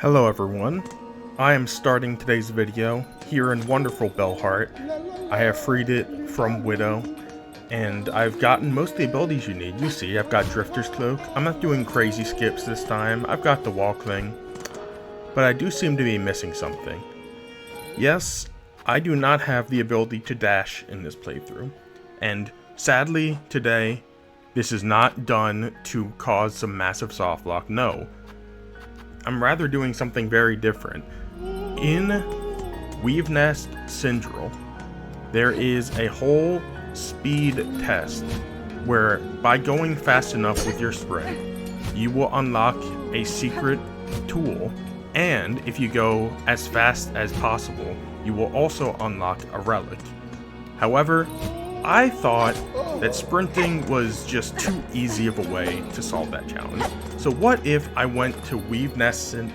Hello everyone, I am starting today's video here in wonderful Bellheart. I have freed it from Widow, and I've gotten most of the abilities you need. You see, I've got Drifter's Cloak. I'm not doing crazy skips this time. I've got the Walk thing, but I do seem to be missing something. Yes, I do not have the ability to dash in this playthrough, and sadly today, this is not done to cause some massive soft lock, no. I'm rather doing something very different. In Weavenest Syndrome, there is a whole speed test where by going fast enough with your sprint, you will unlock a secret tool, and if you go as fast as possible, you will also unlock a relic. However, I thought that sprinting was just too easy of a way to solve that challenge. So what if I went to Weavenest and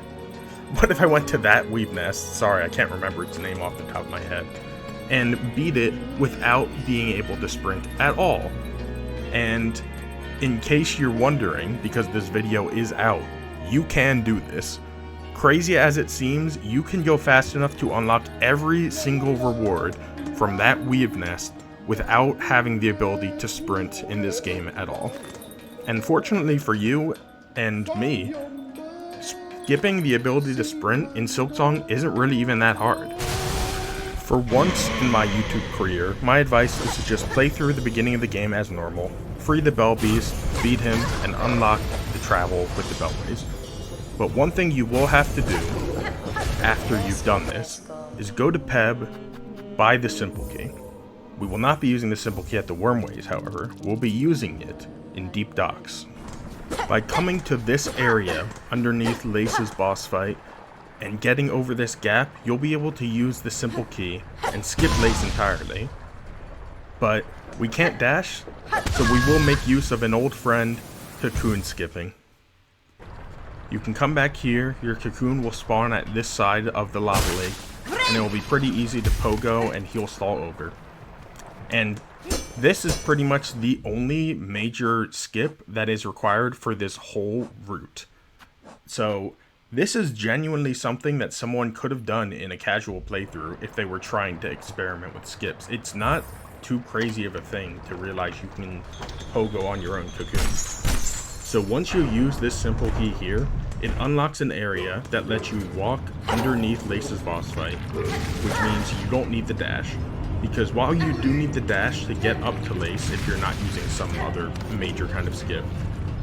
that Weavenest, sorry, I can't remember its name off the top of my head, and beat it without being able to sprint at all. And in case you're wondering, because this video is out, you can do this. Crazy as it seems, you can go fast enough to unlock every single reward from that Weavenest without having the ability to sprint in this game at all. And fortunately for you and me, skipping the ability to sprint in Silksong isn't really even that hard. For once in my YouTube career, my advice is to just play through the beginning of the game as normal, free the Bell Beast, beat him, and unlock the travel with the Bellways. But one thing you will have to do after you've done this is go to Peb, buy the Simple Key. We will not be using the Simple Key at the Wormways, however. We'll be using it in Deep Docks. By coming to this area underneath Lace's boss fight and getting over this gap, you'll be able to use the Simple Key and skip Lace entirely. But we can't dash, so we will make use of an old friend, cocoon skipping. You can come back here, your cocoon will spawn at this side of the lava lake, and it will be pretty easy to pogo and heal stall over. And this is pretty much the only major skip that is required for this whole route. So this is genuinely something that someone could have done in a casual playthrough if they were trying to experiment with skips. It's not too crazy of a thing to realize you can pogo on your own cocoon. So once you use this Simple Key here, it unlocks an area that lets you walk underneath Lace's boss fight, which means you don't need the dash. Because while you do need the dash to get up to Lace if you're not using some other major kind of skip,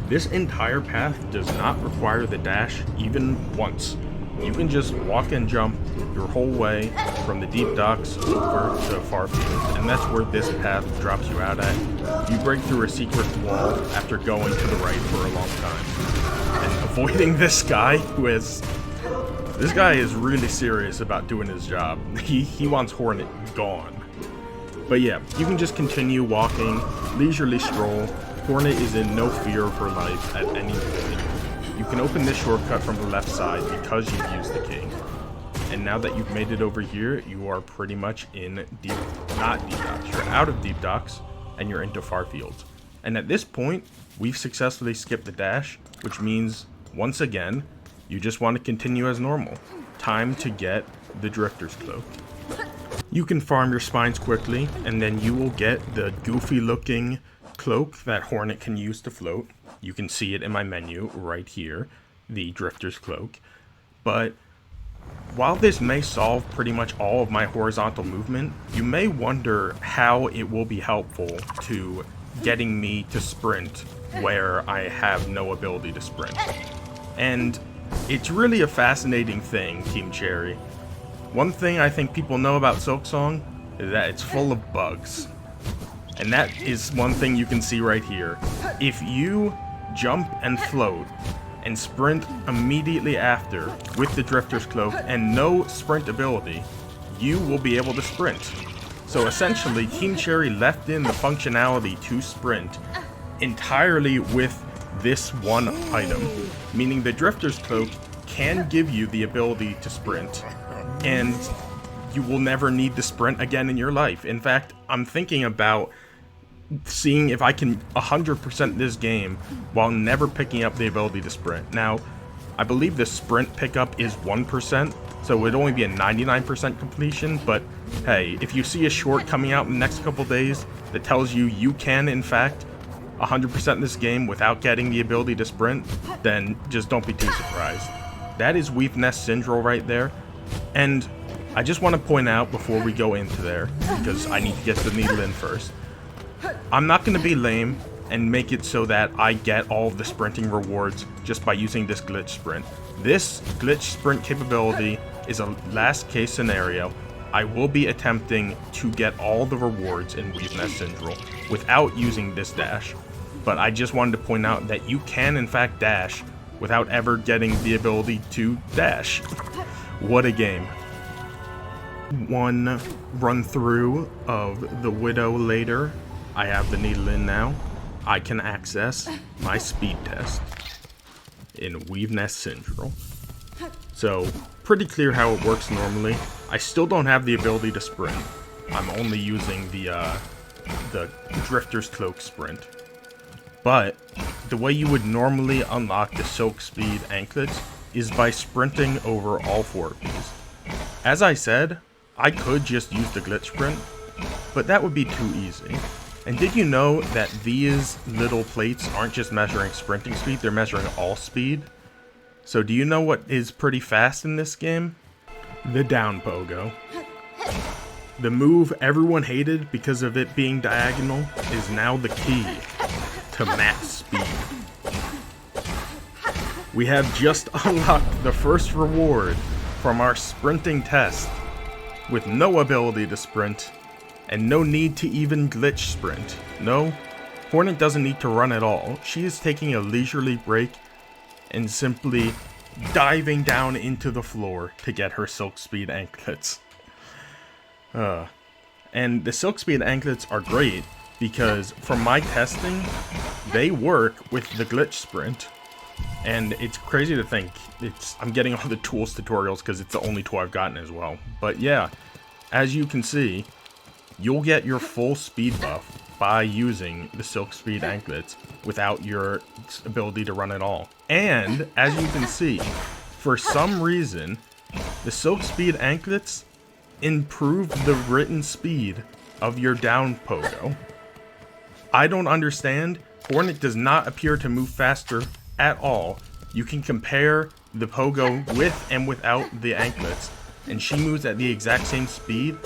this entire path does not require the dash even once. You can just walk and jump your whole way from the Deep Docks over to Farfield, and that's where this path drops you out at. You break through a secret wall after going to the right for a long time. And avoiding this guy this guy is really serious about doing his job. He wants Hornet gone. But yeah, you can just continue walking, leisurely stroll. Hornet is in no fear of her life at any point. You can open this shortcut from the left side because you've used the key. And now that you've made it over here, you are pretty much in not Deep Docks. You're out of Deep Docks, and you're into Farfield. And at this point, we've successfully skipped the dash, which means, once again, you just want to continue as normal. Time to get the Drifter's Cloak. You can farm your spines quickly, and then you will get the goofy looking cloak that Hornet can use to float. You can see it in my menu right here, the Drifter's Cloak. But while this may solve pretty much all of my horizontal movement, you may wonder how it will be helpful to getting me to sprint where I have no ability to sprint. And it's really a fascinating thing, Team Cherry. One thing I think people know about Silksong is that it's full of bugs. And that is one thing you can see right here. If you jump and float and sprint immediately after with the Drifter's Cloak and no sprint ability, you will be able to sprint. So essentially, Team Cherry left in the functionality to sprint entirely with this one item, meaning the Drifter's Cloak can give you the ability to sprint, and you will never need to sprint again in your life. In fact, I'm thinking about seeing if I can 100% this game while never picking up the ability to sprint. Now, I believe the sprint pickup is 1%, so it would only be a 99% completion, but hey, if you see a short coming out in the next couple days that tells you you can, in fact, 100% this game without getting the ability to sprint, then just don't be too surprised. That is Weavenest Syndrome right there, and I just want to point out before we go into there, because I need to get the needle in first, I'm not going to be lame and make it so that I get all of the sprinting rewards just by using this glitch sprint. This glitch sprint capability is a last case scenario. I will be attempting to get all the rewards in Weavenest Syndrome without using this dash, but I just wanted to point out that you can in fact dash without ever getting the ability to dash. What a game. One run through of the Widow later. I have the needle in now. I can access my speed test in Weavenest Syndrome. So, pretty clear how it works normally. I still don't have the ability to sprint. I'm only using the Drifter's Cloak sprint. But, the way you would normally unlock the Silk Speed anklets is by sprinting over all 4 of these. As I said, I could just use the glitch sprint, but that would be too easy. And did you know that these little plates aren't just measuring sprinting speed, they're measuring all speed? So do you know what is pretty fast in this game? The down pogo. The move everyone hated because of it being diagonal is now the key to max speed. We have just unlocked the first reward from our sprinting test with no ability to sprint and no need to even glitch sprint. No, Hornet doesn't need to run at all. She is taking a leisurely break and simply diving down into the floor to get her Silk Speed anklets. And the Silk Speed anklets are great because from my testing, they work with the glitch sprint. And it's crazy to think, I'm getting all the tools tutorials because it's the only tool I've gotten as well. But yeah, as you can see, you'll get your full speed buff by using the Silk Speed anklets without your ability to run at all. And, as you can see, for some reason, the Silk Speed anklets improve the written speed of your down pogo. I don't understand. Hornet does not appear to move faster at all. You can compare the pogo with and without the anklets, and she moves at the exact same speed.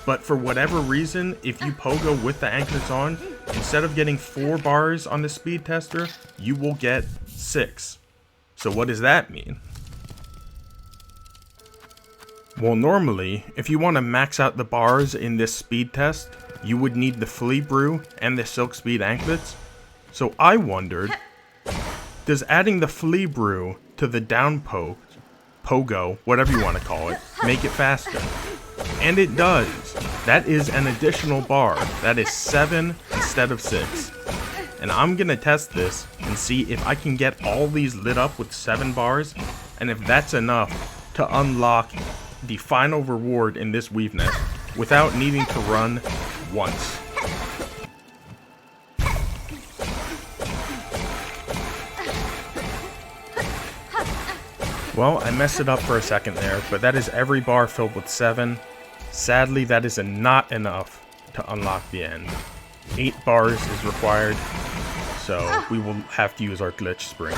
But for whatever reason, if you pogo with the anklets on, instead of getting 4 bars on the speed tester, you will get 6. So what does that mean? Well, normally, if you want to max out the bars in this speed test, you would need the Flea Brew and the Silk Speed anklets. So I wondered, does adding the Flea Brew to the down pogo, whatever you want to call it, make it faster? And it does. That is an additional bar. That is 7 instead of 6. And I'm gonna test this and see if I can get all these lit up with 7 bars, and if that's enough to unlock the final reward in this Weavenest without needing to run once. Well, I messed it up for a second there, but that is every bar filled with 7. Sadly, that is not enough to unlock the end. 8 bars is required, so we will have to use our glitch sprint.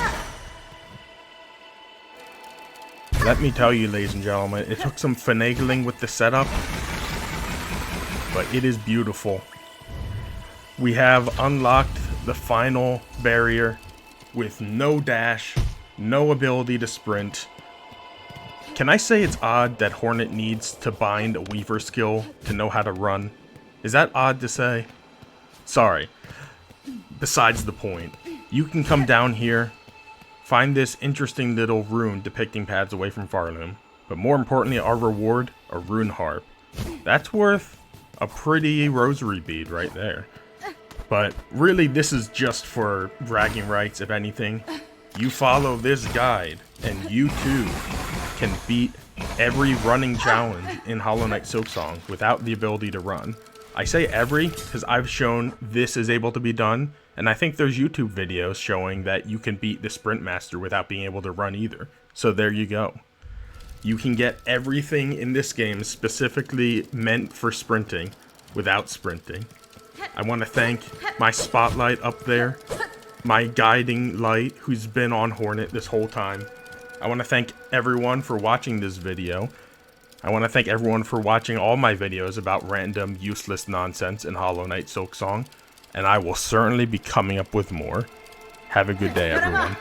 Let me tell you, ladies and gentlemen, it took some finagling with the setup, but it is beautiful. We have unlocked the final barrier with no dash, no ability to sprint. Can I say it's odd that Hornet needs to bind a Weaver skill to know how to run? Is that odd to say? Sorry. Besides the point, you can come down here, find this interesting little rune depicting paths away from Farloom, but more importantly, our reward, a rune harp. That's worth a pretty rosary bead right there. But really, this is just for bragging rights, if anything. You follow this guide, and you too can beat every running challenge in Hollow Knight Silksong without the ability to run. I say every, because I've shown this is able to be done And I think there's YouTube videos showing that you can beat the Sprint Master without being able to run either. So there you go. You can get everything in this game specifically meant for sprinting without sprinting. I want to thank my spotlight up there, my guiding light who's been on Hornet this whole time. I want to thank everyone for watching this video. I want to thank everyone for watching all my videos about random, useless nonsense in Hollow Knight Silksong, and I will certainly be coming up with more. Have a good day, everyone.